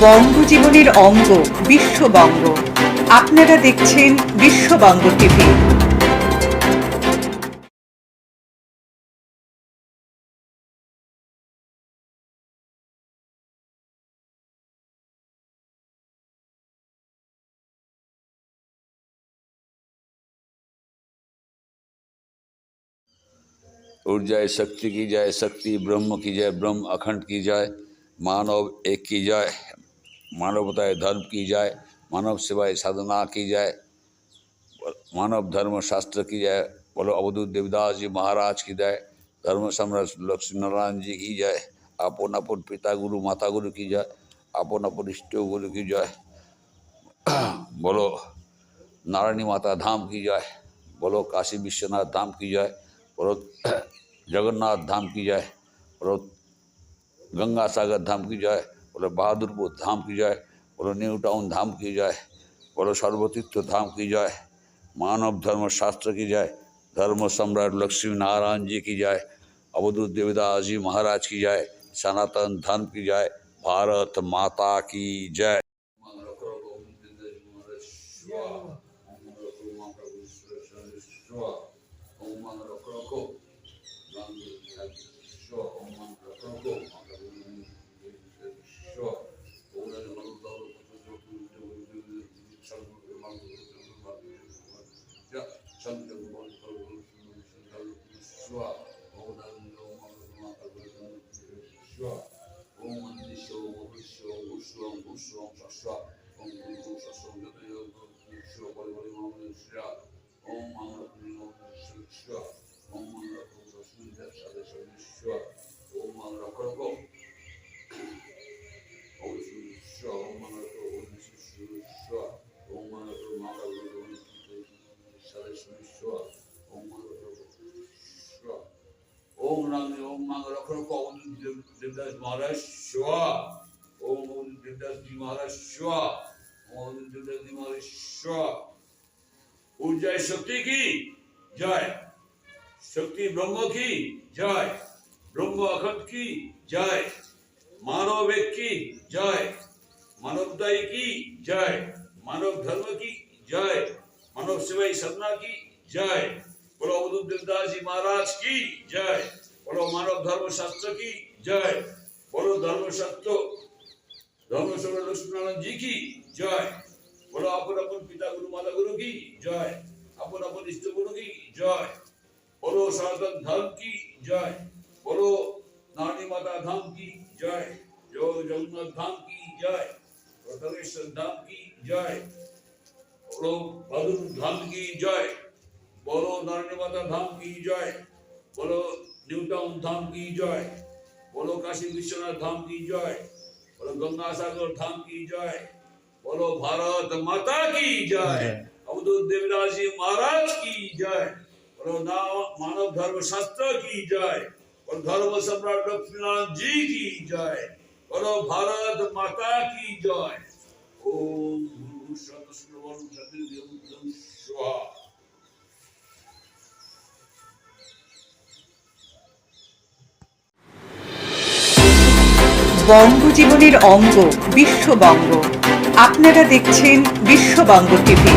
বঙ্গজীবনের অঙ্গ বিশ্ববঙ্গ। আপনারা দেখছেন বিশ্ববঙ্গ টিভি। ऊर्जा शक्ति की जय, शक्ति ब्रह्म की जय, ब्रह्म अखंड की जय, मानव एक की जय, मानवताय धर्म की जय, मानव सेवाय साधना की जय, मानव धर्म शास्त्र की जय। बोलो अवधूत देवदास जी महाराज की जय, धर्म सम्राट लक्ष्मी नारायण जी की जय, अपन अपन पिता गुरु माता गुरु की जय, अपन अपन इष्ट गुरु की जय। बोलो नारायणी माता धाम की जय, बोलो काशी विश्वनाथ धाम की जय, बोलो जगन्नाथ धाम की जय, बोलो गंगा सागर धाम की जय, बोलो बहादुरपुर धाम की जय, बोलो न्यू टाउन धाम की जय, बोलो सर्वतीर्थ धाम की जय, मानव धर्म शास्त्र की जय, धर्म सम्राट लक्ष्मी नारायण जी की जय, अवधूत देवदास जी महाराज की जय, सनातन धर्म की जय, भारत माता की जय। ओम राम ओम मांग रखो को देवदास महाराज शिवा, ओम देवदास जी महाराज शिवा, ओम देवदास जी महाराज शिवा। ऊर्जा शक्ति की जय, शक्ति ब्रह्म की जय, ब्रह्म अखंड की जय, मानव एक की जय, मानवताई की जय, मानव धर्म की जय, मानव सेवा साधना की जय। बोलो अवधूत देवदास जी महाराज की जय, बोलो मानव धर्म शास्त्र की जय, बोलो धर्म शास्त्र धर्म सम्राट लक्ष्मी नारायण जी की जय, बोलो अपन अपन पिता गुरु माता गुरु की जय, अपन अपन इष्ट गुरु की जय, बोलो सनातन धर्म की जय, बोलो नारायणी माता धाम की जय, जो जगन्नाथ धाम की जय, धर्मेश्वर धाम की जय, बोलो बहादुर धाम की जय, बोलो नारायणी माता धाम की जय, बोलो न्यू टाउन धाम की जय, बोलो काशी विश्वनाथ धाम की जय, बोलो गंगा सागर धाम की जय, बोलो भारत माता की जय, अवधूत देवदास जी महाराज की जय, बोलो मानव धर्म शास्त्र की जय, और धर्म सम्राट लक्ष्मी नारायण जी की जय, बोलो भारत माता की जय। ओम गुरु सतस्वरम सतिदेव स्वाहा। বঙ্গজীবনের অঙ্গ বিশ্ববঙ্গ। আপনারা দেখছেন বিশ্ববঙ্গ টিভি।